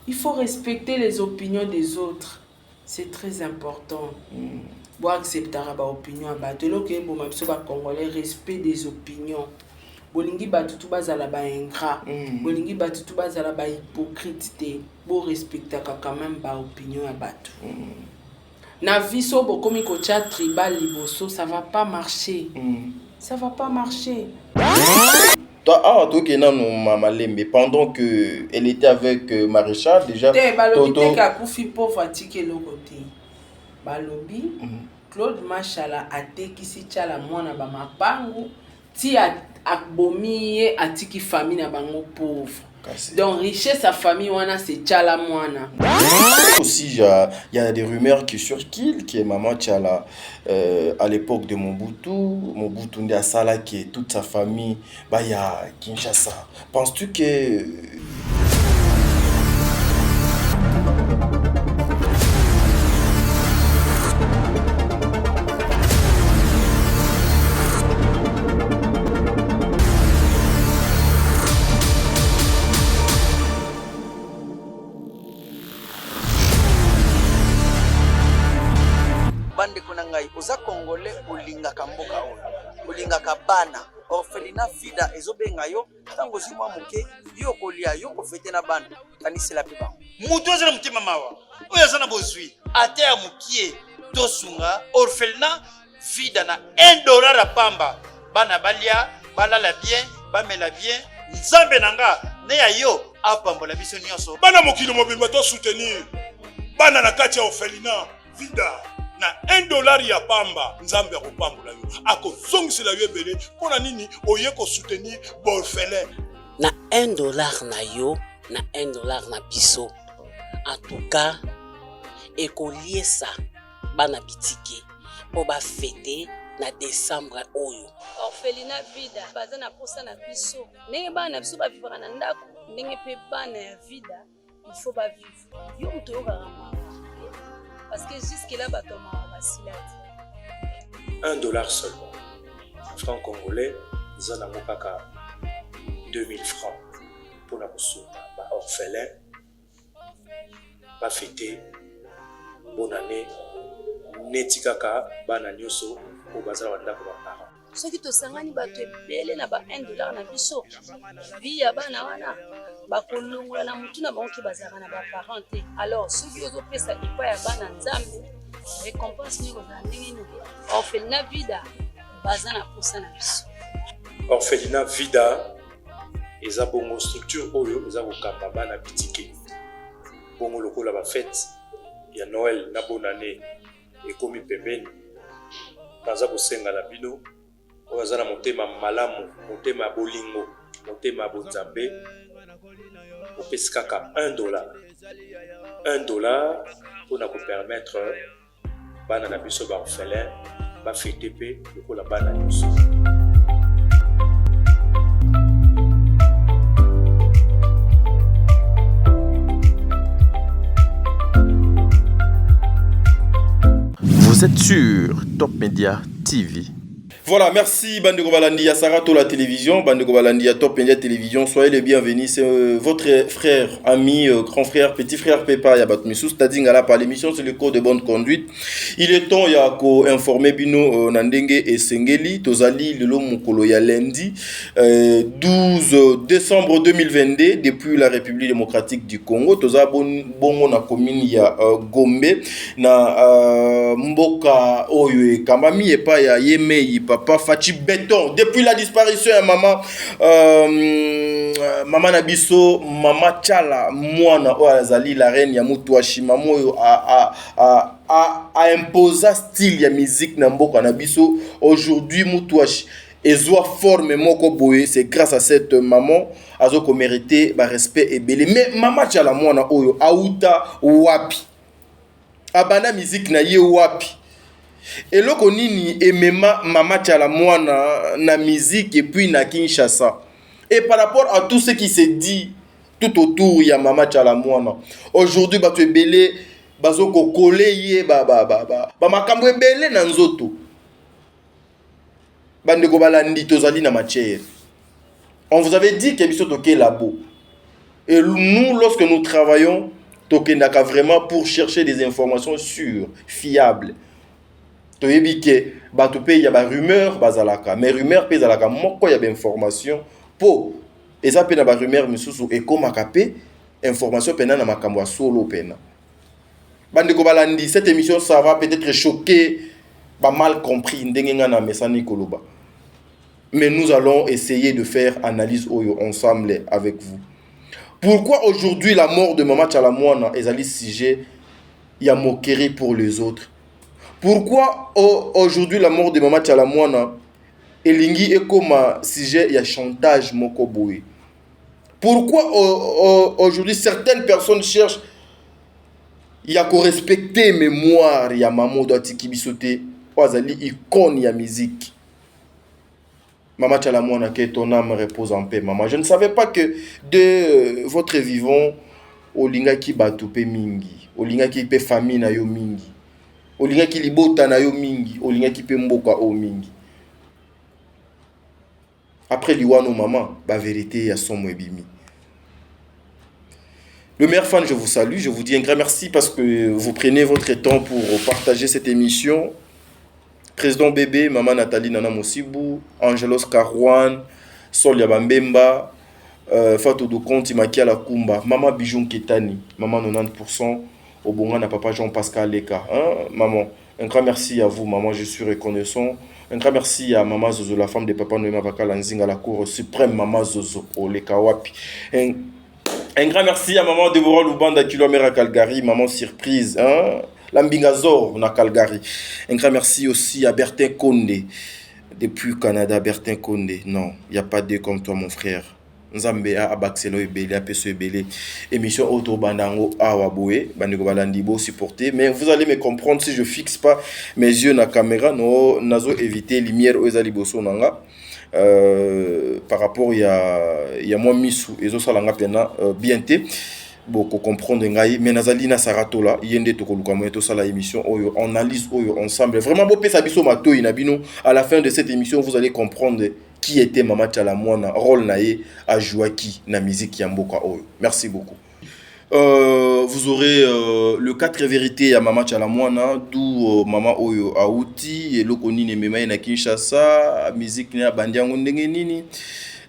Il faut respecter les opinions des autres. C'est très important. Bon, accepter l'opinion à bateau. Donc, bon, même si on Congolais, respect des opinions. Bolingi batu tu bazala ba ingrat. Bolingi batu tu bazala ba hypocrite. Bon, respecter quand même ba opinion à bateau. Na viso bokomi kocha tribal liboso, ça va pas marcher. Ça va pas marcher. Toi, mais pendant que elle était avec Maréchal déjà. Balobi ka kufi pauvre atike lokote. Balobi Claude Machala atekisi tchala mwana ba mapangu ti abomi atiki famille na bango pauvre. Donc richesse sa famille wana c'est tchala mwana. Aussi il y a des rumeurs qui circulent qui est maman Tchala à l'époque de Mobutu Ndé Asala qui est toute sa famille bah il y a Kinshasa. Penses-tu que oza Congolais olingaka mboka oyo olingaka bana orphelinat vida ezobenga yo tango zimwa moke yo kolia yo kofete na bana kanisela pe bango mutu azana mutima mawa oyo azana bozwi ate ya mukie tosunga orphelinat vida na $1 a pamba bana balia balala bien bamela bien nzambe nanga ne ya yo apambola biso nyonso bana mokili mobimba to soutenir bana na kati ya orphelinat vida na $1 ya pamba nzambe akopambola yo akozongisela yo ebele mpona nini oye kosoutenir borphelin na $1 na yo na $1 na biso en tout cas ekoliesa bana bitike po bafete na décembre oyo orphelinat vida baza na posa na biso ndenge bana na biso bavivaka na ndako ndenge mpe bana ya vida il faut bavivre yo moto oyokaka parce que jusque là batoma basilati $1 seulement franc congolais ils en ont kaka 2000 francs pour la kosunga ba orphelin ba fêter bonne année neti kaka bana nyonso o bazala bandako ba parents soki tosangani bato ebele na ba $1 na biso vi ya bana wana bakolongola na mutu na bango ke bazalaka na baparent te alors soki ozopesa epai ya bana nzambe récompense nini kozala ndenge nini orphelinat vida baza na posa na biso orphelinat vida eza bongo structure oyo eza kokamba bana bitike bongo lokola bafete ya Noël na bonne année ekomi pembeni baza kosenga na bino oyo aza na motema malamu motema bolingo motema bonzambe opesi kaka $1 pour na permettre bana na biso ba orphelin ba fete pe lokola bana nyonso. Vous êtes sur Top Media TV. Voilà, merci Bandeko Balandi à Sarato la télévision, Bandeko Balandi à Top Media Télévision. Soyez les bienvenus, c'est votre frère, ami, grand frère, petit frère Pepa Yabat Missou, c'est-à-dire là par l'émission, c'est le code de bonne conduite. Il est temps ya ko informer bino Nandenge et Sengeli, Tozali Lelo Mukolo ya lundi 12 décembre 2022 depuis la République démocratique du Congo. Toza bongo na commune ya Gombe na mboka oyo kamami epa ya Yemei Papa Fachi Béton. Depuis la disparition de maman, maman Nabiso, maman Tchala, Mwana Oazali, la reine Yamutouachi, maman a imposé style ya musique Namboka Nabiso. Aujourd'hui, Mutouachi, et soit forme moko boye, c'est grâce à cette maman, azoko mérité ba respect et belé. Mais maman Tchala Mwana Oyo, Aouta Wapi. Abana musique na ye Wapi. Et là, on a emema Mama Tchala Mwana na musique et puis na Kinshasa. Et par rapport à tout ce qui s'est dit tout autour, il y a Mama Tchala Mwana. Aujourd'hui, tu es belé, bazoko koleye ba makambo ebele na nzoto. Bandeko balandi tozali na matière. On vous avait dit que biso toke labo. Et nous, lorsque nous travaillons, tokendaka vraiment pour chercher des informations sûres, fiables. Toyebi ke bato pe ya ba rumeur bazalaka, mais rumeur pe zalaka moko ya ba information po eza pe na ba rumeur misusu ekomaka pe information pena na makambo ya solo pena. Bandeko balandi, cette émission ça va peut-être choquer ba mal compris ndenge nga na mesani koloba. Mais nous allons essayer de faire analyse oyo ensemble avec vous. Pourquoi aujourd'hui la mort de Mama Tchalamouana est un sujet il y a moquerie pour les autres? Pourquoi aujourd'hui la mort de Mama Tchalamouana elingi est comme un sujet il y a chantage mokoboui? Pourquoi aujourd'hui certaines personnes cherchent il y a qu'on respecter mémoire il y a Maman Doatiki Bisote Oazali icône il y a musique. Mama Tchalamouana, que ton âme repose en paix, maman. Je ne savais pas que de votre vivant, Olinga ki batupe mingi, Olinga ki pe famille na yo mingi, Olinga ki libota na yo mingi, Olinga ki pe mboka o mingi. Après liwano maman, la vérité ya son mwebimi. Le meilleur fan, je vous salue, je vous dis un grand merci parce que vous prenez votre temps pour partager cette émission. Président Bébé, Maman Nathalie Nana Mosibou, Angelos Karouane, Solia Bambemba, Fatou Dokonti Makia Lakumba, Maman Bijoun Ketani, Maman 90%, Obonga na Papa Jean-Pascal Leka. Hein? Maman, un grand merci à vous, maman, je suis reconnaissant. Un grand merci à Maman Zozo, la femme de Papa Noema Bakalanzing à la Cour suprême, Maman Zozo, au Leka Wapi. Un grand merci à Maman Deborah Lubanda, Kilomera Calgary, Maman Surprise, hein? Lambingazor, na Calgary. Un grand merci aussi à Bertin Condé, depuis Canada, Bertin Condé. Non, il n'y a pas de comme toi, mon frère. Nzambe a Abaxelo Ebele, Apeso Ebele, émission Auto Bandango Awaboé, Bandigo Balandibo supporté. Mais vous allez me comprendre si je ne fixe pas mes yeux na caméra, no, nazo éviter lumière aux aliboso nanga. Par rapport il y a moi Missou et Zosalanga Pena bienté. Beaucoup comprendre ngai mais nazali na saratola yende tokoluka moto sala émission oyo on analyse oyo ensemble vraiment beau pesa biso mato inabino à la fin de cette émission vous allez comprendre qui était Mama Tchalamouana rôle naé a joué qui na musique ya mboka oyo. Merci beaucoup. Vous aurez le 4 vérités à Mama Tchalamouana d'où Mama Oyo Aouti et Lokoni Nemema na Kinshasa musique na bandiango ndenge nini.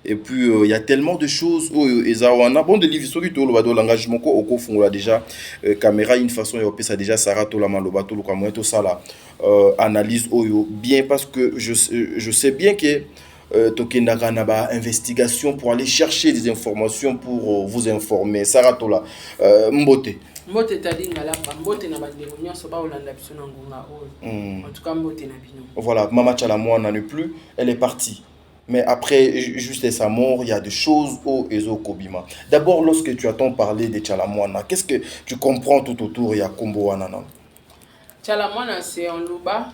Et puis il y a tellement de choses ezawana bon de livre soki to lobado l'engagement ko oko fungola déjà caméra une façon et ça déjà sarato la malobato lo kwa moto sala analyse oyo bien parce que je sais bien que tokendaka na ba investigation pour aller chercher des informations pour vous informer sarato la mbote tadi ngala mbote na bandeko nyonso ba olanda biso na ngunga oyo en tout cas mbote na bino. Voilà, Mama Tchalamouana n'est plus, elle est partie. Mais après, juste sa mort, il y a des choses au Ezo Kobima. D'abord, lorsque tu entends parler de Tchalamouana, qu'est-ce que tu comprends tout autour? Il y a Kombo Anana. Tchalamouana, c'est un louba.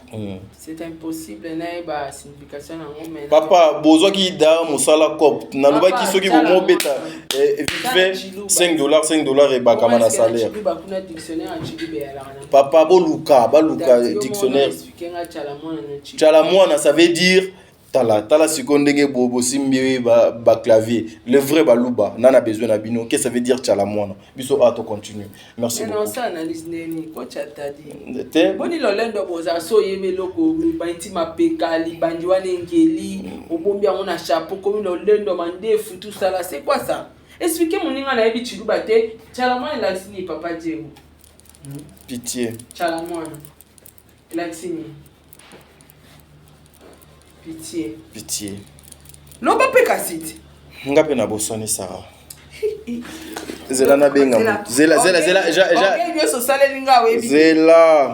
C'est impossible. Il y a une signification. Papa, Bozo qui da Moussala Kop. Nalouba qui soki vous m'obéta. Vite fait, $5 et Bakamana salaire. Papa, Boluka, dictionnaire. Tchalamouana, ça veut dire. Tala sikondenge bobo simbi ba clavier le vrai baluba nana besoin na bino qu'est-ce que ça veut dire Tchalamouana biso ato continue merci beaucoup. Non ça analyse neni ko chatadi boni lolendo boza so yemeloko mibanti mapeka libandi wane ngeli obombi yango na chapeau comme lolendo mandefu tout ça là c'est quoi ça? Expliquez mon ninga na yebi chiluba te Tchalamouana la sini papa Dieu. Pitié. Tchalamouana la sini Pitié. Pitié. Non, pas pécassite. Ngape na bosoni Sarah. Zela na benga. Zela.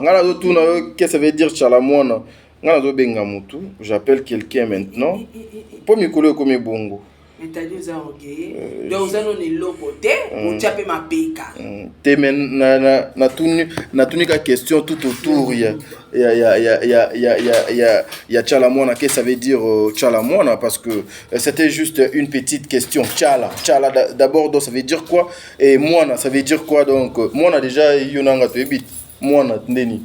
Ngala do tuna qu'est-ce que ça veut dire Tchalamouana? Ngala do benga mutu. J'appelle quelqu'un maintenant. Pour mikolo comme bongo. Mais t'as dit ça ok. Donc ça non est loco te, on tchape ma peka. Te men na tuni ka question tout autour il y a Tchalamouana qu'est-ce que ça veut dire Tchalamouana parce que c'était juste une petite question Tchala d'abord donc ça veut dire quoi et Moana ça veut dire quoi donc Moana déjà yonanga to ebit Moana ndeni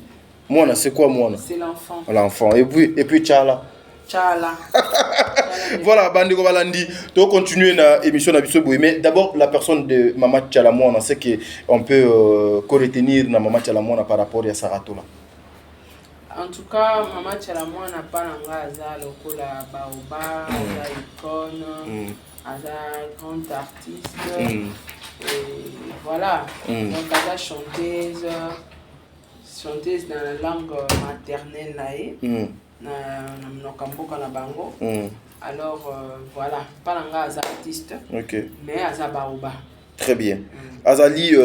Moana c'est quoi Moana? C'est l'enfant. L'enfant et puis Tchala. Voilà, Bandeko Balandi, tu continuer la émission d'Abisso. Mais d'abord, la personne de Mama Tchalamouana, c'est qu'on peut co-retenir na Mama Tchalamouana par rapport à Saratola. En tout cas, Mama Tchalamouana pas nanga aza lokola baoba, aza icône, aza grande artiste. Et voilà. Donc aza chanteuse dans la langue maternelle na Nokamboka na bango. Alors voilà, pas nanga aza artiste. Mais aza baoba. Très bien. Azali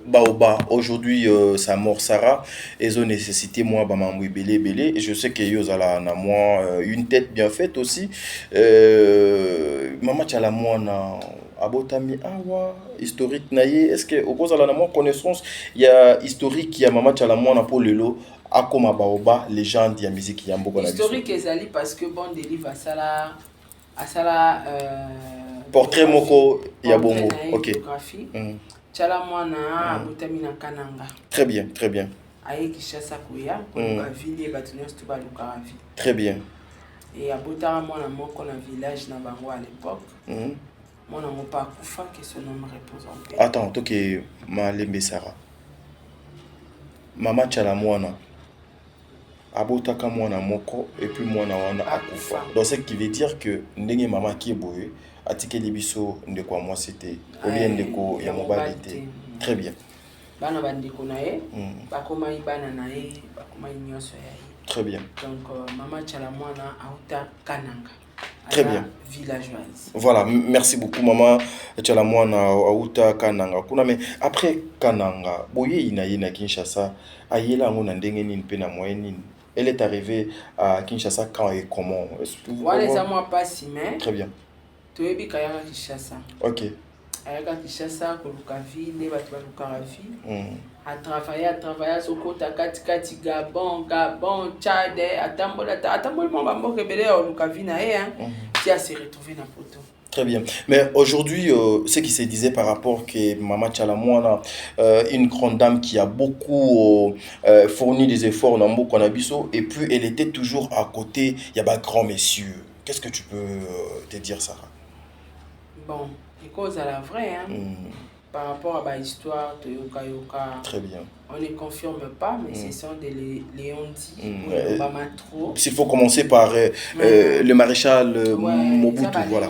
Baoba, aujourd'hui sa mort Sarah, ils ont nécessité moi bamamou belé belé et je sais que yo zala na moi une tête bien faite aussi. Maman tchala moi na abotami awa historique naie, est-ce que au cause la na moi connaissance il y a historique il y a maman tchala moi na pour lelo akoma Baoba légende ya musique ya mboka na historique ezali parce que bon délivre asala portrait moko ya bongo. OK. Tchala mwana abotami na Kananga. Très bien, très bien. Aye Kishasa kuya ko ville batunyos to baluka vie. Très bien. Et abotara mwana moko na village na bango à l'époque. Mwana mo pas kufa que son nom repose en paix. Attends, toke Malembe Sarah. Mama Tchala mwana abotaka mwana moko et puis mwana wana akufa. Donc ce qui veut dire que ndenge mama ki boye atikeli biso ndeko moi c'était au bien ndeko ya mobali té. Très bien. Bana bandeko nae bakoma ibana nae bakoma nyoso ya. Très bien. Donc Mama Tchala mwana auta Kananga. Très bien. Villageoise. Voilà, merci beaucoup Mama Tchala mwana auta Kananga. Kuna mais après Kananga, boye inaye na Kinshasa, ayela ngona ndenge nini pe na moyenne. Elle est arrivée à Kinshasa quand et comment? Voilà, ça moi pas si mais. Très bien. Tu es bien à Kinshasa. OK. À Kinshasa, koluka ville, batu baluka ville. A travailler sur côté kati Gabon, Tchad, atamboli mamba mboke belé oluka ville na qui a se retrouvé na poto. Très bien. Mais aujourd'hui, ce qui se disait par rapport que Mama Tchala mwana, une grande dame qui a beaucoup fourni des efforts dans Mboka na biso, et puis elle était toujours à côté, il y a des grands messieurs. Qu'est-ce que tu peux te dire, Sarah? Bon, les causes à la vraie, par rapport à l'histoire de Yoka Yoka. Très bien. On ne confirme pas, mais ce sont des Léondis ou les Bamatro. S'il faut commencer par le maréchal Mobutu, voilà.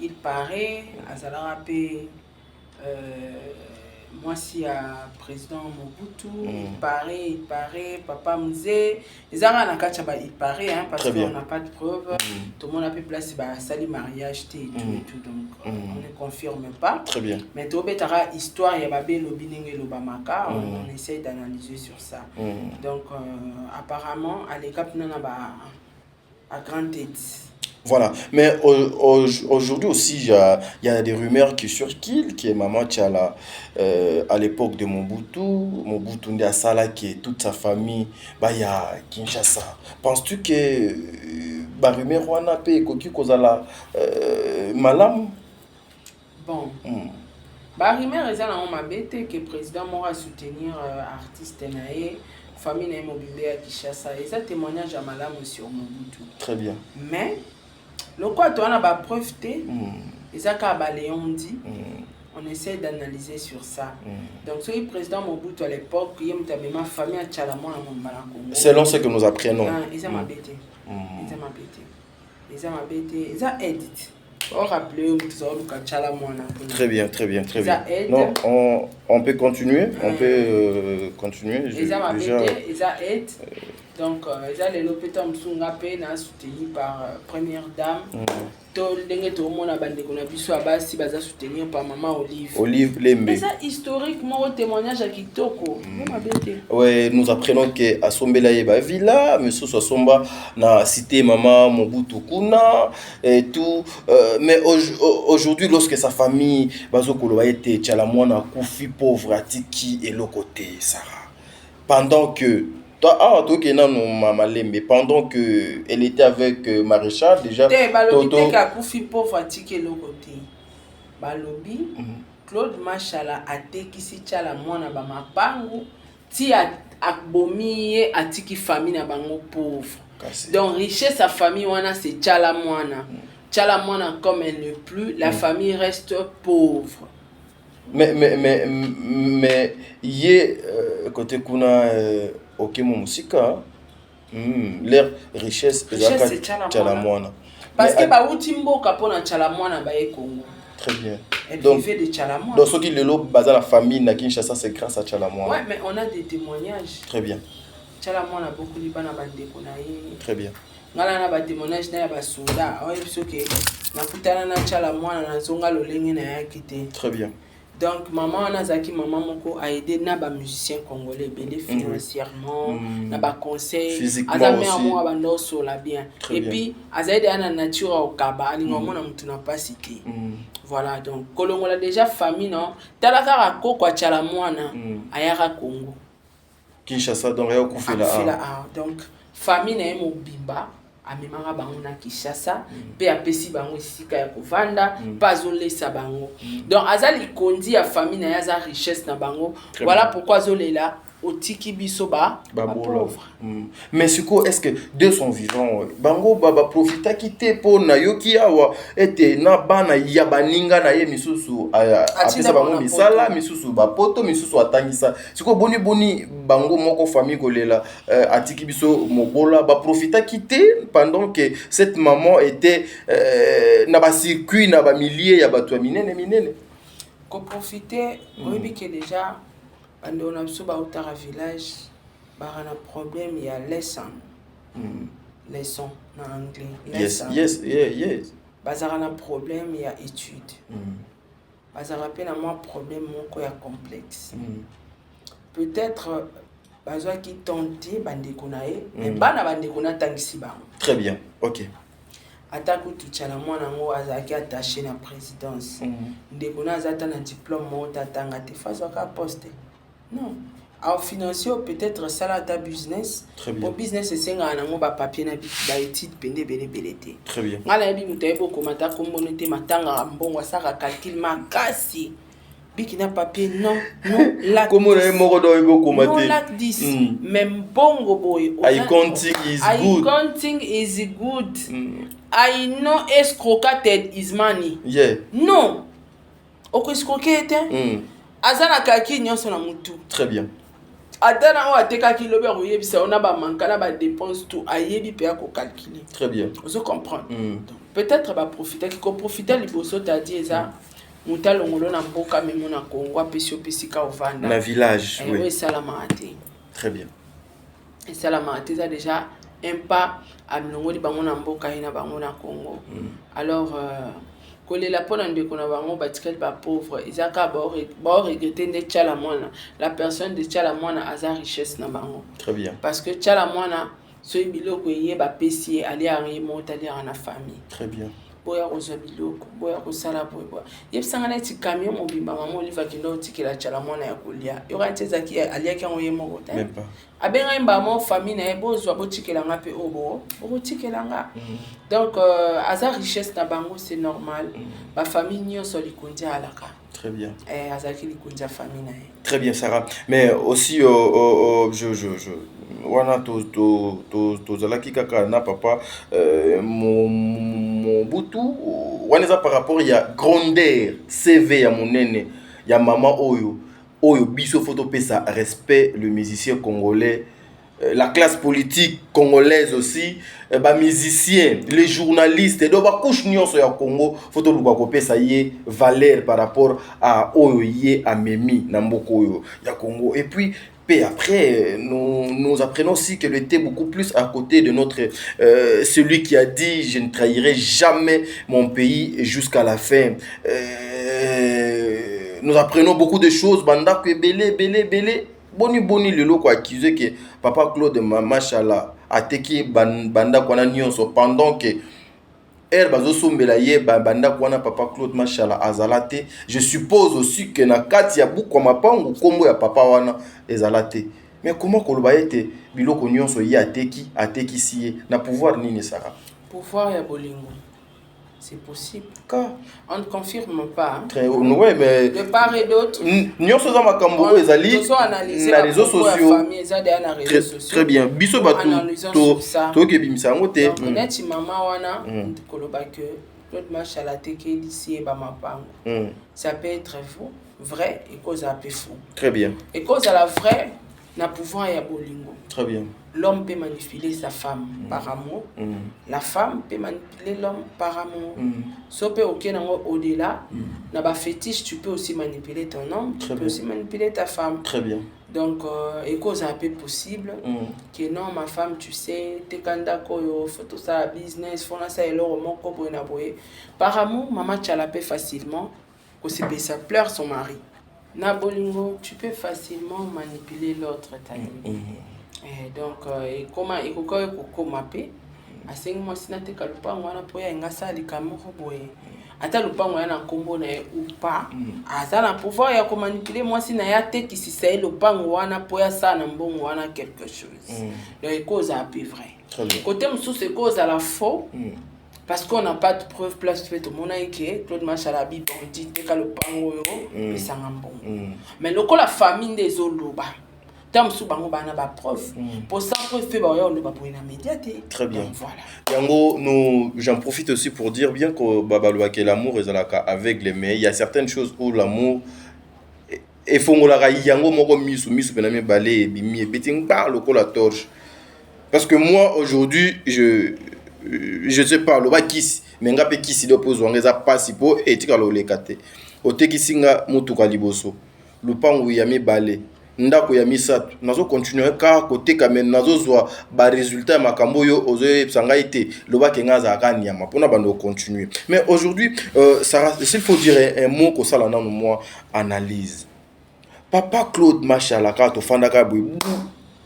Il paraît, à Zalarapé, moi si à président Mobutu, il paraît, Papa Mzé, les Aranakachaba, il paraît, parce qu'on n'a pas de preuves. Tout le monde a pu placer sali mariage et tout, donc on ne confirme pas. Très bien. Mais tout betara histoire, il y a babé lobining et lobamaka, on essaie d'analyser sur ça. Donc apparemment, à l'écap, on a à grande tête. Voilà, mais aujourd'hui aussi, il y a des rumeurs qui circulent, qui est Mama Tchala à l'époque de Mobutu Ndi Asala, qui est toute sa famille, il y a Kinshasa. Penses-tu que la rumeur wana pe koki kozala malam? Bon. La rumeur est là, on m'a bêté que le président m'a soutenir artiste naé, famille naé mobile à Kinshasa. Et ça témoignage à malam sur Mobutu. Très bien. Mais le quoi tu as pas preuve et ça on essaie d'analyser sur ça. Donc ce président Mobutu à l'époque il y a ma famille à Tchalamon à Montbalango. Selon ce que nous apprenons. Ils ont ils ont aidé. On rappelle très bien, très bien, très bien. Non, on peut continuer, Ils ont aidé. Donc, ils ont les lopetons soutenus par première dame. Tout le monde a soutenu par maman Olive Lembe. Mais ça, historiquement, témoignage à Kitoko. Oui, nous apprenons que à Sombela Yeba Villa, M. Sossomba na cité maman Mobutu Kuna et tout. Mais aujourd'hui, lorsque sa famille, Bazokolo a été Tchalamouana Koufi pauvre Atiki et l'autre côté, Sarah. Pendant que mais pendant que elle était avec Maréchal déjà Claude Machala a tekisi Tchala mwana ba mapangu ti abomi atiki famille na bango pauvre Donc richesse à famille wana c'est tchala mwana. Tchala mwana comme elle n'est plus, la famille reste pauvre. Mais yé côté kuna ok mon musika leur richesse c'est tchala mwana. Parce que ba utimbo kapona tchala mwana ba e Congo. Très bien. Elle vivait de tchala mwana. Donc ceux qui le lot basé la famille na Kinshasa c'est grâce à tchala mwana. Ouais, mais on a des témoignages. Très bien. Tchala mwana beaucoup libana bande konaye. Très bien. Ngala na ba témoignage na ya ba soda, oye biso ke na kutana na tchala mwana na zonga lolenge na ya kité. Très bien. Donc maman Nazaki maman moko a aidé na ba musiciens congolais belé financièrement na ba conseil physiquement aussi amour abando sur la bien. Et puis azaide ana nature au kaba alingo mona mutu na pas cité. Voilà donc kolongo la déjà famille non talaka ra ko kwa tchala mwana ayaka Congo Kinshasa donc ya kufela donc famille na mo bimba amemaka bango na Kinshasa pe apesi bango esika ya kovanda pazolesa bango donc azali kondi ya famille na yaza richesse na bango voilà pourquoi azolela otiki biso ba pauvre. Mais est-ce que deux sont vivants bango baba profita kité po na yoki awa ete na bana ya baninga na ye misusu apesa bango misala misusu ba poto misusu atangisa siko boni bango moko famille kolela atiki biso mobola ba profita kité pendant que cette maman était na ba circuit na ba milliers ya bato minene ko profiter oyebi que déjà on a besoin de village, bah on a problème il y a lesson en anglais. Yes. Bah on a problème il y a étude. Bah ça rappelle à moi problème mon quoi complexe. Peut-être bah qui tenter bande konae, mais bana bande kona tangisi ba. Très bien. OK. Atako tuchala mwana ngo azaki attaché na présidence. Ndekona azata na diplôme mo tatanga te fazo ka poste. Non. Alors financier peut-être ça là ta business. Pour business c'est nga na ngo ba papier na ba étude pende belete. Très bien. Ngala yebi mutayebo komata kombonete matanga mbongo saka calcul makasi. Biki na papier non lac. Comment le moko do yebo komate. Non lac 10. Même bongo boy. I counting is good. I know escroquated is money. Yeah. Non. Oko escroquete. Azana kaki nyonso na mutu. Très bien. Adana o ateka ki lobe oyebisa ona ba mankala ba dépense tout ayebi pe ko calculer. Très bien. Vous comprenez. Donc peut-être ba profiter qui ko profiter liboso ta dit eza mutalongolo na mboka memo na Congo apesio pesika ovanda. Na village, oui. Oui, salamate. Très bien. Et salamate ça déjà un pas à mlongoli bango na mboka ina bango na Congo. Alors kolela pona ndeko na bango batikali ba pauvre izaka ba regretter de tchala mwana la personne de tchala mwana aza richesse na bango. Très bien. Parce que tchala mwana so biloko yé ba pesi ali ari motali na famille. Très bien. Boya ozo biloko boya ko sala boya yebsanga na ti camion mobimba mama oliva kindo tikela tchala mwana ya kolia yora nteza ki ali yaki ngo yemo kota même pas abenga imba mo famille na ebozo abotikela nga pe obo obotikela nga. Donc aza richesse na bango c'est normal. Ba famille nyonso likondia alaka. Très bien. Azaki likondia famille na. Très bien Sarah. Mais aussi wana to zalaki kaka na papa mon butu wana par rapport ya grandeur CV ya monene ya maman oyo biso photo pesa respect le musicien congolais, la classe politique congolaise aussi, ba musiciens, les journalistes, donc ba couche nyonso ya Congo photo luka ko pesa ye valeur par rapport à oyo ye amemi na mboko oyo ya Congo. Et puis après, nous apprenons aussi qu'elle était beaucoup plus à côté de notre celui qui a dit je ne trahirai jamais mon pays jusqu'à la fin. Nous apprenons beaucoup de choses. Banda que belé. Boni le loko accusé que papa Claude machallah a teki banda kwana nyonso pendant que bazo sombela ye banda kwana papa Claude machallah azalate. Je suppose aussi que na kati ya buku mapangu kombo ya papa wana ezalate. Mais comment koloba ete biloko nyonso ye ateki siye na pouvoir nini sara? Pouvoir ya bolingo. c'est possible. Car On ne confirme pas. Hein. très ouais mais De part et d'autre, nyonso za makambo ezali na réseaux sociaux. Très bien. Biso batu to ke bimisa ngo te. Donc neti mama wana koloba que Claude Machala teke ici et ba mapango. Ça peut être vrai et cause à peu faux. Très bien. Et cause à la vraie na pouvoir ya bolingo. Très bien. L'homme peut manipuler sa femme par amour. La femme peut manipuler l'homme par amour. So peut au-delà, na ba fétiche, tu peux aussi manipuler ton homme, tu peux aussi manipuler ta femme. Très bien. Donc, et cause un peu possible que non, ma femme, tu sais, t'es kanda koyo, faut tout ça business, faut ça et l'or, mon cobo na boye. Par amour, maman tchalapé facilement, que ça pleure son mari. Na bolingo, tu peux facilement manipuler l'autre taille. Donc, et comment et comment paix à 5 mois si n'ate kalupa ngwana poya ngasa likamoko boye ata lupango yana kombo na ou pas ata na pouvoir ya ko manipuler moi si na ya te ki si c'est lupango wana poya ça na mbongo wana quelque chose donc cause à peu vrai côté musu c'est cause à la faux parce qu'on n'a pas de preuve place fait tout mon que Claude Machala bi bandit te kalupango yo et ça ngambongo mais loko la famille des oloba très bien. Voilà. Yango, j'en profite aussi pour dire bien que l'amour est aveugle, mais il y a certaines choses où l'amour et fongola yango moko misu penami balé bimi et beting parle ko la torche. Parce que moi aujourd'hui je sais pas le ba kisi mais ngape kisi do pozo ngeza pasipo et tikalo lekate. Otekisinga mutuka liboso. Lupangu yami balé. Ndako ya misatu nazo continuer ka côté kamen nazo zwa ba résultat makambo yo ozo sanga été loba kenga za kanya mapona bando continuer mais aujourd'hui s'il faut dire un mot ko sala nanu moi analyse papa Claude Machala ka to fanda ka bwi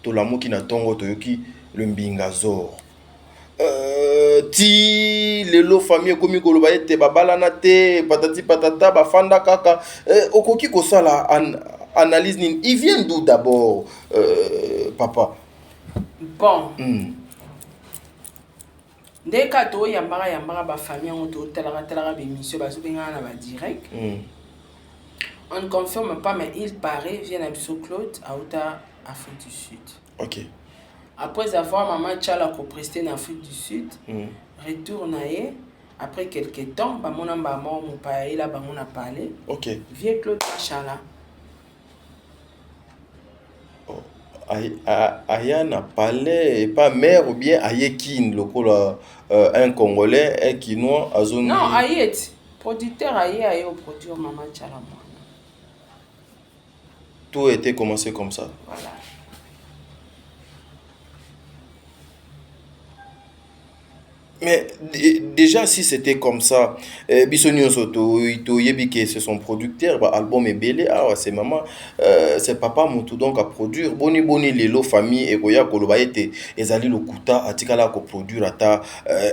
to la moki na tongo to yoki le mbinga zor ti lelo famille komi ko loba ete babala na te patati patata ba fanda kaka okoki ko sala analyse, il vient d'où d'abord, papa? Bon. Dès que tu as ba famille, on te bémission, direct. On ne confirme pas, mais il paraît, vient à Claude, à Outa, Afrique du Sud. Ok. Après avoir maman Tchala presté en Afrique du Sud, retourne après quelques temps, mon mort, mon père, il a parlé. Ok. Viens Claude Machala. Aya n'a parlé pas mère ou bien Ayekin lokola un Congolais un Kinois à zone. Non, Ayet producteur Aye au produire maman Tchala. Tout a été commencé comme ça. Voilà. Mais déjà, si c'était comme ça, Bissonio Soto, Yebi, c'est son producteur, album est belé, c'est maman, c'est papa Moutou donc à produire. Boni Lelo, famille, et Goya, Kolobaete, Ezali Lokuta, Atikala, ko produire ata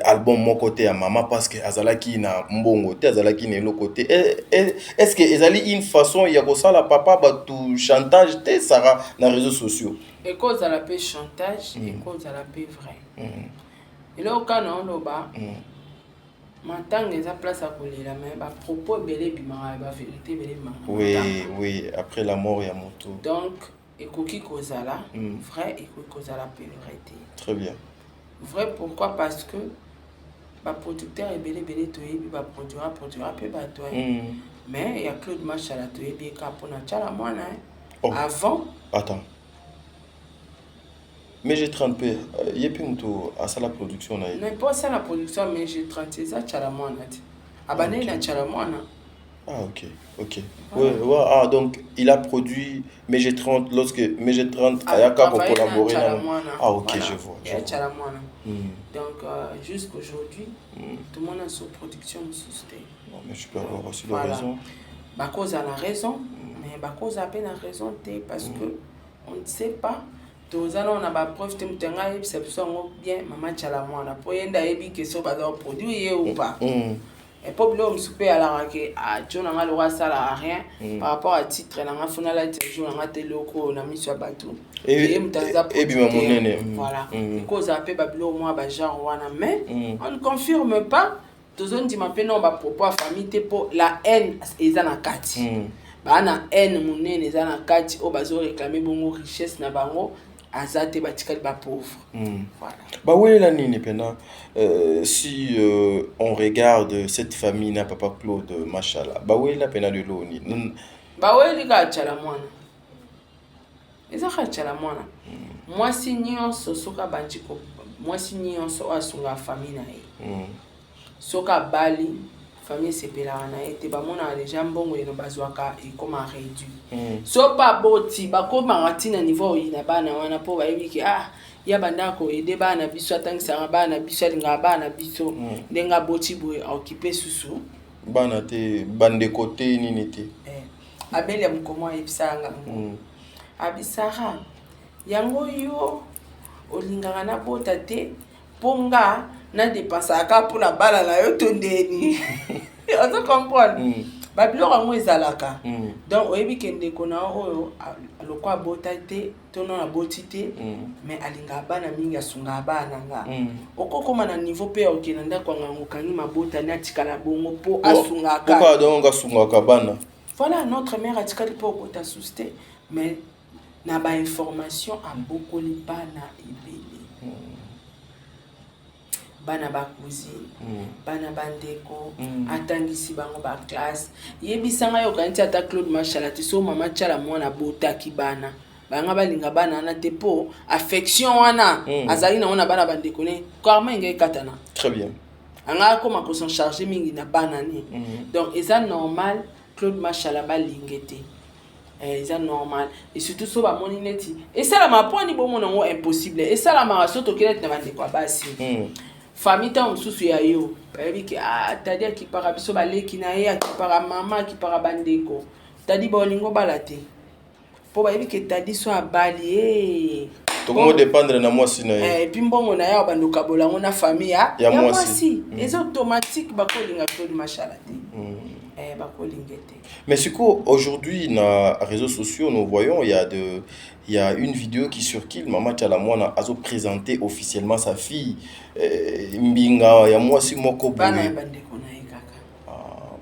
album mon côté à maman, parce que Azalaki na mbongo, Azalaki na l'autre côté. Est-ce que Ezali une façon, il y a ça la papa, tout chantage, ça na réseaux sociaux? Et cause à la paix chantage, et cause à la paix vrai. Et là, quand on a bas, maintenant, il y a place à coller la main, propos belé bimara, vérité belé oui, oui, après la mort, il y a mon tour. Donc, et coquille causala, vrai et coquille causala vérité. Très bien. Vrai pourquoi? Parce que le producteur est belé, il va produire, peu toi. Mais il y a Claude Machala, tu es bien capona chala moi, avant. Attends. Mais j'ai 30 p. Il y a plus à ça la production. Non, pas ça la production, mais j'ai 30 c'est ça chalamona. Abandonné na chalamona. Ah ok. Ouais, ah donc il a produit mais j'ai 30 lorsque mais j'ai 30 Ayaka pour collaborer. Ah ok, voilà. Je vois. Chalamona. Donc jusqu'aujourd'hui, tout le monde a son production sustain. Non, mais je peux avoir aussi la raison. Bah cause a la raison, mais bah cause a peine la raison parce que on ne sait pas. Tous on a preuve que tu as bien maman Chalamona pour yenda ebi que so bazar produit ou pas. Et pas blom super à la raquette à John a le roi ça là rien par rapport à titre na fona la jour na teloko na mis sur bateau. Et voilà. Cause a peu bablo moi ba genre wana mais on ne confirme pas tozondima mpe no bapropos ya famille te mpo la haine eza na kati baa na haine monene eza na kati oyo bazoreklame bongo richesse na bango aza te batikali bapauvre. Voilà. Bawelela nini pena si on regarde cette famille na papa Claude Machala bawelela pena lelo nini baweli ka chala mwana eza ka chala mwana mwasi nyonso soka banjiko mwasi nyonso asunga famille na ye soka bali famille sepelaka na ye te bamonaka deja mbongo eno bazwaka ekoma réduit so baboti bakomaka ntina niveau oyi na bana wana mpo bayebi ke ya bandako ede bana biso atangisaka bana biso alingaka bana biso ndenge aboti boye aokipe susu bana te bandeko te nini te abeli ya mokomo ayebisaka abisaka yango yo olingaka nabota te mpo nga nadepensaka mpona bala na yo to ndeni ozo comprendre babiloko yango ezalaka donc oyebi ke ndeko na oyo aloko abota te to non aboti te mais alingaka bana mingi asungaka bana nga okokoma na niveau mpe okende ndako yango okangi mabota ni atikala bongo mpo asungaka pourquoi donc asungaka bana. Voilà, notre mère atikali mpo okota susi te mais na bainformation abokoli bana ebele bana bacousine bana bandeko atangisi bango baklasse yebisanga yo kanti ata Claude Machala te so mama Chala mwana botaki bana banga balinga bana wana te po affection wana azali na wana bana bandeko ne karma inga ekatana Très bien. anga koma ko s'en charger mingi na bana ni donc eza normal Claude Machala balinge te eza normal et surtout so ba moni neti et ça la ma poni bo monongo impossible et ça la ma so to kelete na bandeko basi famille ta msusu ya yo bayebi ke tadi akipaka biso baleki na ye akipaka mama akipaka bandeko tadi bolingo bala te mpo bayebi ke tadi so abali tokomo dépendre na mwasi na ye et puis mbongo na ya bandoka bolango na famille ya mwasi eza automatique bakolinga Claude Machala te bakolinga te. Mais c'est quoi aujourd'hui dans les réseaux sociaux nous voyons il y a une vidéo qui circule Maman Chala Mwana a présenté officiellement sa fille mbinga ya mwasi moko boye bana bandeko na ye kaka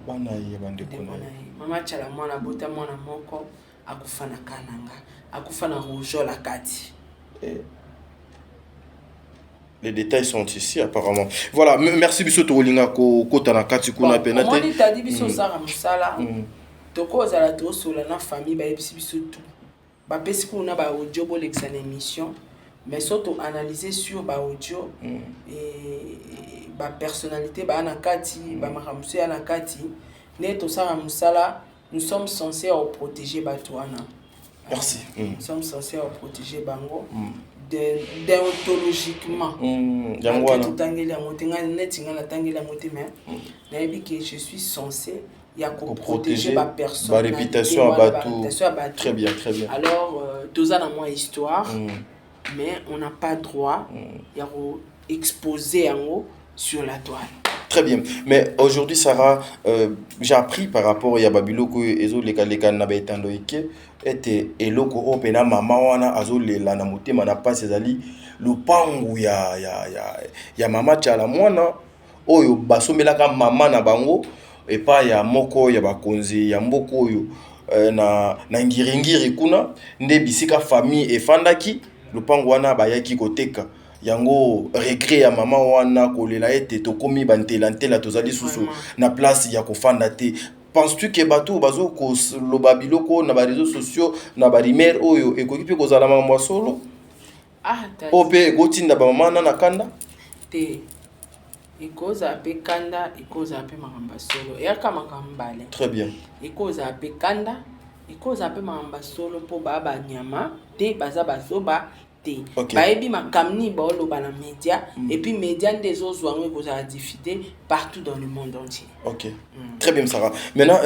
bana ya bandeko na ye Maman Chala Mwana bota mwana moko akufa na kananga akufa na rougeole kati les détails sont ici apparemment. Voilà, merci biso to linga ko kota na kati kuna penate. Moi tadi biso sara musala. Toko zala to sola na famille ba yebisi biso tout. Ba pesi kuna ba audio bo lexa na émission, mais surtout analyser sur ba audio et ba personnalité ba na kati, ba maramuso ya na kati. Ne to sara musala, nous sommes censés protéger Batouana. Merci. Nous sommes censés protéger Bango. Déontologiquement je suis censé protéger ma personne, ma réputation à Batou. Très bien. Alors tous en moins histoire mais on n'a pas droit d'exposer en haut sur la toile. Très bien. Mais aujourd'hui, Sarah, j'ai appris par rapport à Babiloko et les Kaleka Nabetando Ike, était eloko opena mama wana azolela na motema na pasi ezali lupangu ya Mama Chala Mwana oyo basomelaka mama na bango epa ya moko ya bakonzi ya mboko oyo na ngiringiri kuna nde bisika famille efandaki lupangu wana bayaki koteka yango regret ya mama wana kolela ete tokomi bantelantela tozali susu na place ya kofanda te. Penses-tu que bato bazo ko lo babiloko na ba réseaux sociaux na ba rimer oyo ekoki pe kozala mama solo ope gotinda ba mama na kanda te ikoza pe kanda ikoza pe mama solo yaka makambale. Très bien. Ikoza pe kanda ikoza pe mama solo po baba nyama te baza bazoba te baebi makamni baolo bana média et puis média des autres wango kozala diffusé partout dans le monde entier. OK. Très bien Sarah. Maintenant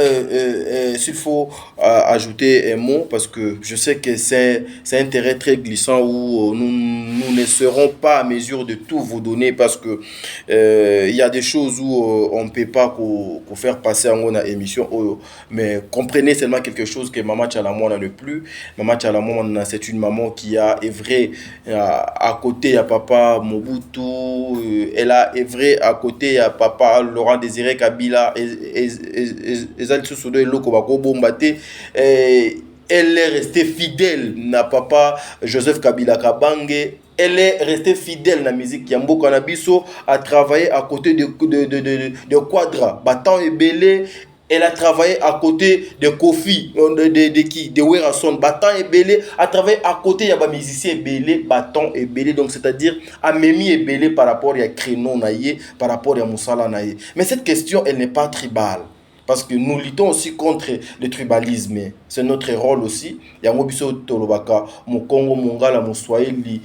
s'il faut ajouter un mot parce que je sais que c'est un terrain très glissant où nous ne serons pas à mesure de tout vous donner parce que il y a des choses où on peut pas faire passer en une émission mais comprenez seulement quelque chose que Maman Chala Mwana ne plus. Maman Chala Mwana c'est une maman qui a œuvré œuvré à côté à papa Mobutu, elle a œuvré à côté à papa Laurent Désiré Kabila, elle est restée fidèle na papa Joseph Kabila Kabange. Elle est restée fidèle à la musique Yambo Kanabiso, a travaillé à côté de Quadra, Batan et Belé. Elle a travaillé à côté de Kofi, de Werason, Batan et Belé, a travaillé à côté de musicien Belé, Batan et Belé, donc c'est-à-dire à Memi et Belé par rapport à Crénon Naye, par rapport à Moussala Naye. Mais cette question, elle n'est pas tribale. Parce que nous luttons aussi contre le tribalisme. C'est notre rôle aussi. Yango biso tolobaka, mon Congo, mon Ngala, mon Swahili,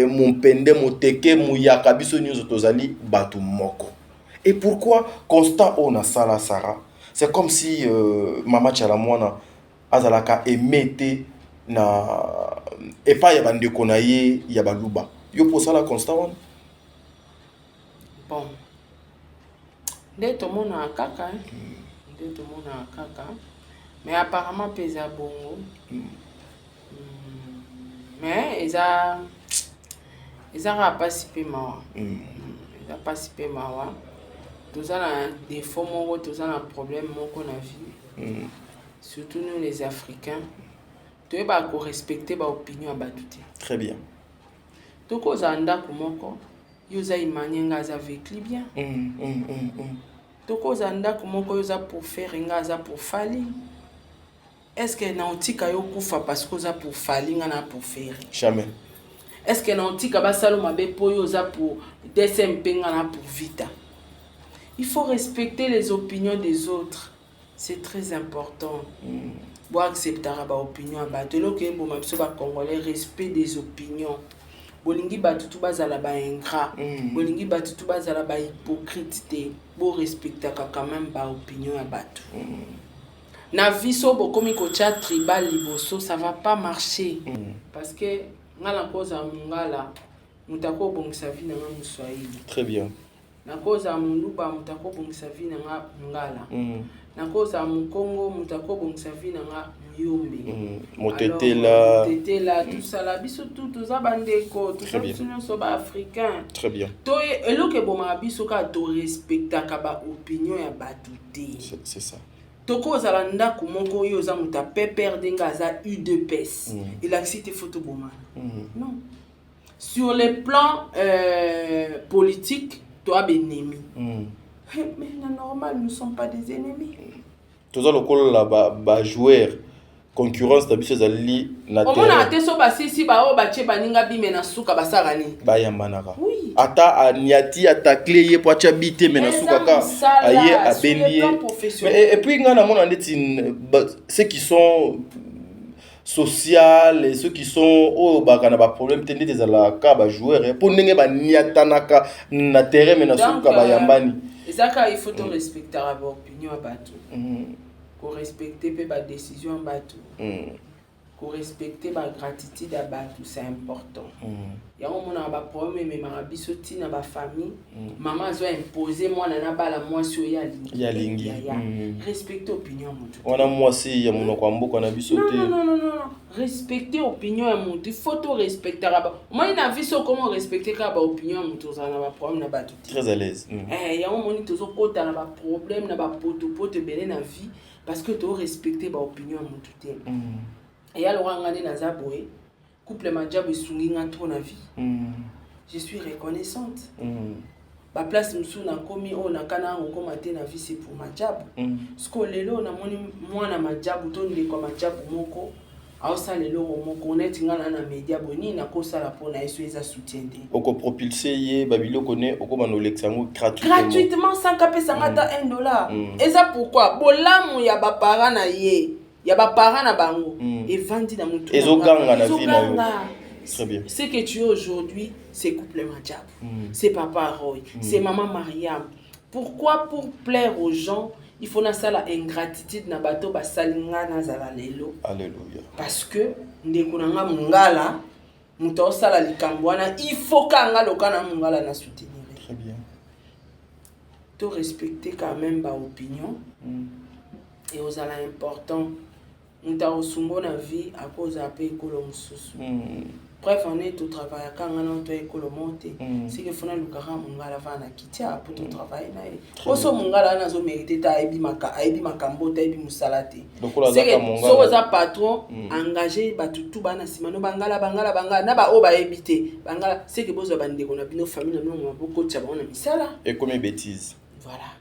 mon Pende, mon Teke, mon Yaka, biso nyonso tozali batu moko. Et pourquoi constant on a ça là, Sarah? C'est comme si Mama Chalamwana azalaka emete na epa ya bandeko na ye ya baluba. Yo pour ça la constant on? Bon. Dès tout le monde a caca. Tout le monde a caca. Mais apparemment, pesa bongo. Mais ils ont pas si peu mawa. Ils ont pas si peu mawa. Tous ont des défauts, tous ont un problème qu'on a vu. Surtout nous les Africains. Tu dois respecter l'opinion à Batouté. Très bien. Tu causes un dako moko. Yosa imanyenga avec lui bien. Toko zanda kumoko yoza pour faire ngaza pour fali. Est-ce que nautika yo kufa parce que za pour fali ngana pour faire? Jamais. Est-ce que nautika basalo mabe po yoza pour DSMP ngana pour vita? Il faut respecter les opinions des autres. C'est très important. Bon accepter ba opinion ba de lo ke bo mabso ba congolais respect des opinions. Bolingi batutu bazala ba ingrat, bolingi batutu bazala ba hypocrite te, bo respecta quand même ba opinion ya batu. Na viso bo komi ko cha tribal liboso, ça va pas marcher. Parce que ngala koza mungala, mutako bongisa vi na Mswahili. Très bien. Na koza muluba mutako bongisa vi na ngala. Na koza mukongo mutako bongisa vi na Yombe. Motetela, tout ça là, biso tout ça bandeko, tout ça nous sommes africains. Très bien. To elo ke boma biso ka to respecta ka ba opinion ya batuté. C'est ça. Toko zala ndako moko yo za muta pepper denga za UDPS. Il a cité photo boma. Non. Sur le plan politique, toi benemi. Mais normal, nous ne sommes pas des ennemis. Tout ça le col là ba joueur concurrence d'habitude zali na terrain. On a été so basisi ba o bache baninga bi mena suka basarani. Ba yamanaka. Oui. Ata aniati atakle ye po acha bite mena suka ka aye abendi. Et puis ngana mona ndeti ceux qui sont social et ceux qui sont au bakana ba problème tende des ala ka ba joueur pour ndenge ba niatanaka na terrain mena suka ba yambani. Ezaka il faut te respecter la opinion à bateau. Pour respecter la décision à bateau. Pour respecter la gratitude à bateau, c'est important. Il y a un problème mais ma bisoti na ba famille, maman a imposé moi na ba la moi sur ya lingi. Respecter opinion mutu. Wana moi si ya muno kwa mboka na bisoti. Non. Respecter opinion ya mutu, il faut te respecter ba. Moi ina viso comment respecter ka ba opinion mutu za na ba problème na bateau. Très à l'aise. Il y a un moment où tu as un problème, na ba poto belé na vie parce que tu respecter ba opinion mutu te. Et ya lo ngane na zaboé. Couple Madjab et Sunginga trop na vie. Je suis reconnaissante. Ma place m'sou na komi o na kana on komate na vie c'est pour Madjab. Sko lelo na moni moi na Madjab to ndi ko Madjab moko. Aw sa lelo moko net ngana na media boni na ko sala po na eso eza soutien de. Oko propulser ye babilo connaît oko banolexango gratuitement sans capé sangata $1. Et ça pourquoi? Bolamu ya ba parents na ye. Ya ba parents na bango et vandi na mutu. Ezoganga na vie na yo. Très bien. Ce que tu es aujourd'hui, c'est couple Madjab. C'est papa Roy, c'est maman Mariam. Pourquoi? Pour plaire aux gens, il faut na sala ingratitude na bato ba salinga na zala lelo. Alléluia. Parce que ndeko nanga mungala muto sala likambwana, il faut kanga lokana mungala na soutenir. Très bien. To respecter quand même ba opinion. Et aux ala important mutu akosungo na vie akozala mpe ekolo mosusu. Bref, on est au travail quand on est école monté. C'est que fona lukara mungala vana kitia pour tout travail na e. Oso mungala na zo mériter ta aibi makambo ta aibi musalate. C'est que so za patron engagé batutu bana simano bangala na ba o ba ebité. Bangala c'est que bozo bande ko na bino famille na mo beaucoup tcha bana misala. Et comme une bêtise. Voilà.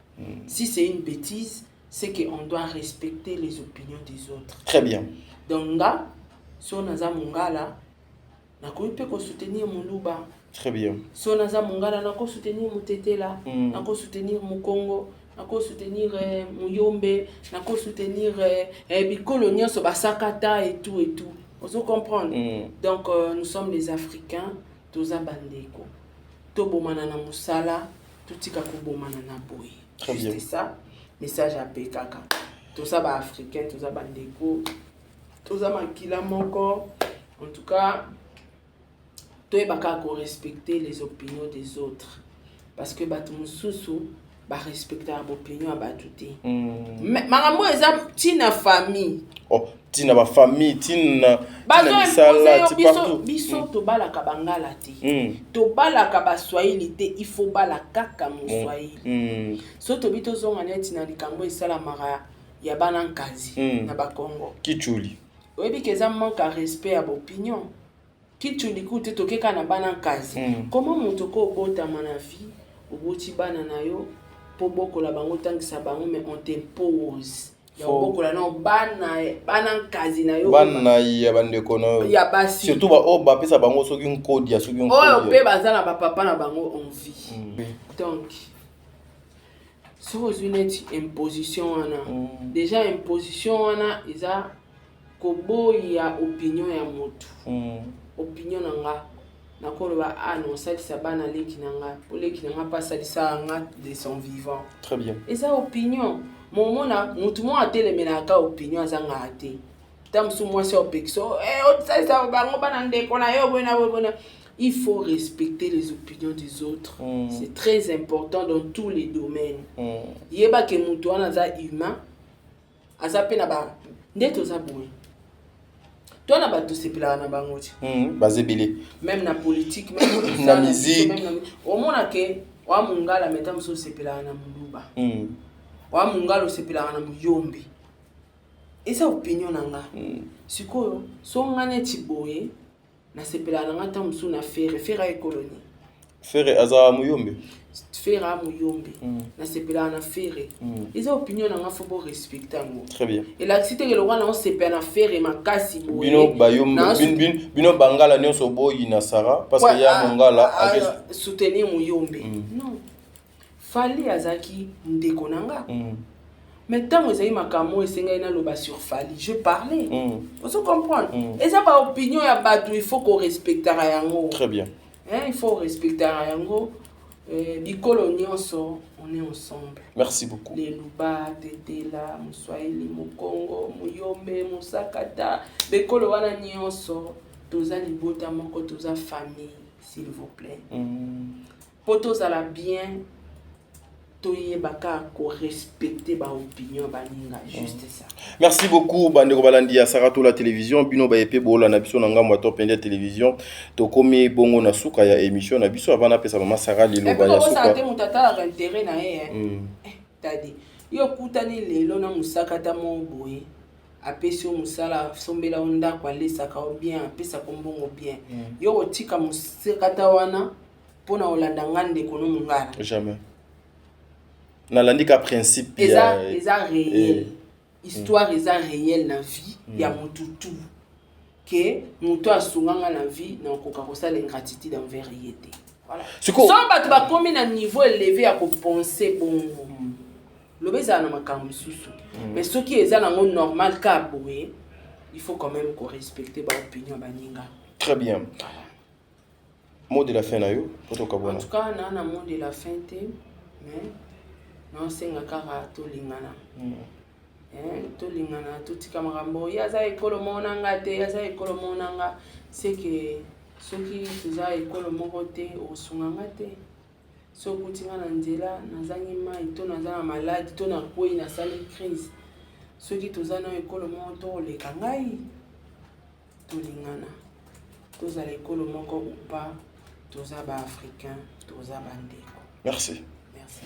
Si c'est une bêtise, c'est que on doit respecter les opinions des autres. Très bien. Donc là, so naza mungala nakoyi mpe kosoutenir moluba. Très bien. So naza mongala nakosoutenir motetela, nakosoutenir mokongo, nakosoutenir muyombe, nakosoutenir bikolo nyonso basakata et tout. Ozo comprendre? Donc nous sommes les Africains, toza bandeko. Tobomana na musala, totika kobomana na boye. Très bien. C'est ça, message à Pekaka. Toza ba Africains, toza bandeko, toza makila moko. En tout cas, tu baka ko respecter les opinions des autres parce que batu mususu ba respecter l'opinion à batuté. Marambo eza tina famille. Oh, tina ba famille, tina misala ti partout. Biso to bala kabangala te. To bala ka Swahili te, il faut bala kaka mo Swahili. So to bito zonga neti na likambo esala mara ya bana nkazi na ba Congo. Kichuli. Oyebi keza manque à respect à l'opinion. Qui tu l'écoutes to keka na bana kazi. Comment motoko bota na vie oboti bana na yo po bokola bango tangisa bango mais on t'impose. Ya bokola no bana kazi na yo. Bana ya bandeko no. Ya basi. Surtout ba oba pesa bango soki nkodi ya soki nkodi. Oh pe bazala ba papa na bango on vie. Donc so une imposition wana. Déjà imposition wana isa koboya opinion ya motu. Opinion nanga nakoloba non salisa bana leki nanga po leki nanga pas salisa nga de son vivant. Très bien. Et ça opinion momona mutu mo atelemela ka opinion azanga ate tamsu moi c'est opexo ça bango bana ndeko na yo bona. Il faut respecter les opinions des autres. C'est très important dans tous les domaines. Yeba ke mutu wana za humain azape na ba ndeto za boye. Toi na bato sepela na bango ti. Bazebele. Même na politique, même na musique. Au mona ke wa mungala meta mso sepela na muluba. Wa mungala sepela na muyombe. Esa opinion nanga. Sikoyo so ngane ti boye na sepela na ngata mso na fera économie. Fere aza muyombe. Fera muyombe. Na sepela na fere. Esa opinion nanga faut bo respecter ngo. Très bien. Et la cité que le roi na sepela na fere makasi boye. Bino bangala nyonso boyi na Sara parce que ya mongala soutenir muyombe. Non. Fali azaki ndeko nanga. Mais tant que j'ai makamo esenga ina loba sur Fali, je parlais. On se comprend. Et ça pas opinion ya batu, il faut qu'on respecte yango. Très bien. Il faut respecter yango. Bikolo nyonso, on est ensemble. Merci beaucoup. Les Luba, Tetela, Muswahili, Mukongo, Muyombe, Musakata, Bikolo wana nyonso, toza libota moko toza famille, s'il vous plaît. Poto za la bien. Toye baka ko respecter ba opinion baninga juste ça. Merci beaucoup bandeko balandi ya Sarato la télévision bino ba epé bola na biso na ngambo to pende télévision to komi bongo na suka ya émission na biso avana pesa mama Sara lilo ba ya suka. Ko santé mutata la intérêt na tadi yo kutani lelo na musakata mo boye apesi musala sombela onda kwa lesa ka bien apesa kombongo bien yo otika musakata wana pona olanda ngande kono mungala jamais. Nalandika principe ya réel. Histoire eza réel na vie ya mututu que mutu asunganga na vie na koka kosala ingratitude envers yete. Voilà. So bato ba komi na niveau élevé ya ko penser bongo. Lobeza na makambo susu. Mais ce qui est nango normal ka boye, il faut quand même qu'on respecte ba opinion baninga. Très bien. Mot de la fin na yo, poto En kabona. tout cas, na mot de la fin te, mais non senga kaka tolingana. Tolingana totika makambo yaza ekolo monanga te yaza ekolo monanga c'est que soki tuza ekolo moko te osunganga te soki utinga na nzela nazangi mai to naza na maladi to na kwei na sali crise soki toza na ekolo moko toleka ngai tolingana tozala ekolo moko upa toza baafricain toza bandeko. Merci. Merci.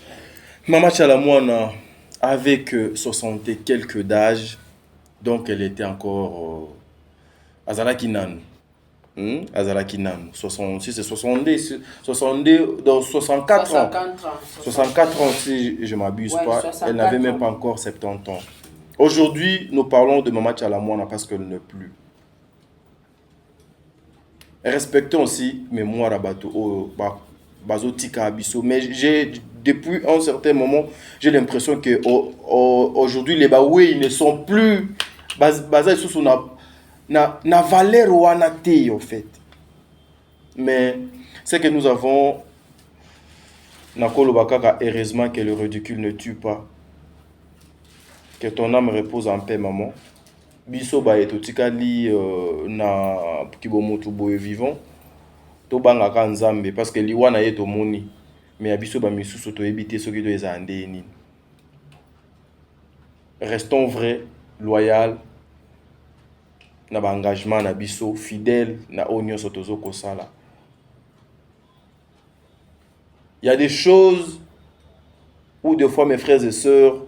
Mama Tchalamouana, avec 60 et quelques d'âge, donc elle était encore Azalaki Nan. Azalaki Nan. 66 et 62, dans 64 ans. 64 ans, si je ne m'abuse pas. Elle n'avait même pas encore 70 ans. Aujourd'hui, nous parlons de Mama Tchalamouana parce qu'elle n'est plus. Respectons aussi mémoire à Bato, Bazotika Abisso. Mais depuis un certain moment, j'ai l'impression que aujourd'hui les Baoué ne sont plus basés sur na valeur ou anaté en fait. Mais c'est que nous avons Nakolo Bakaka, heureusement que le ridicule ne tue pas. Que ton âme repose en paix, maman. Biso ba etotikali na kibomoto boye vivant to banga ka nzambe parce que liwana yeto moni mais abiso ba misusu to ebité soki to ezande nini. Restons vrais, loyal na ba engagement na biso, fidèle na onyo sotozo kosala. Il y a des choses où des fois mes frères et sœurs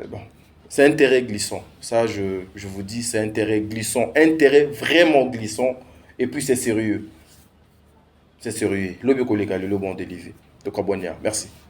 bon, c'est un terrain glissant. Ça, je vous dis, c'est un terrain glissant. Un terrain vraiment glissant. Et puis, c'est sérieux. C'est sérieux. Le bon délivré. Donc, merci.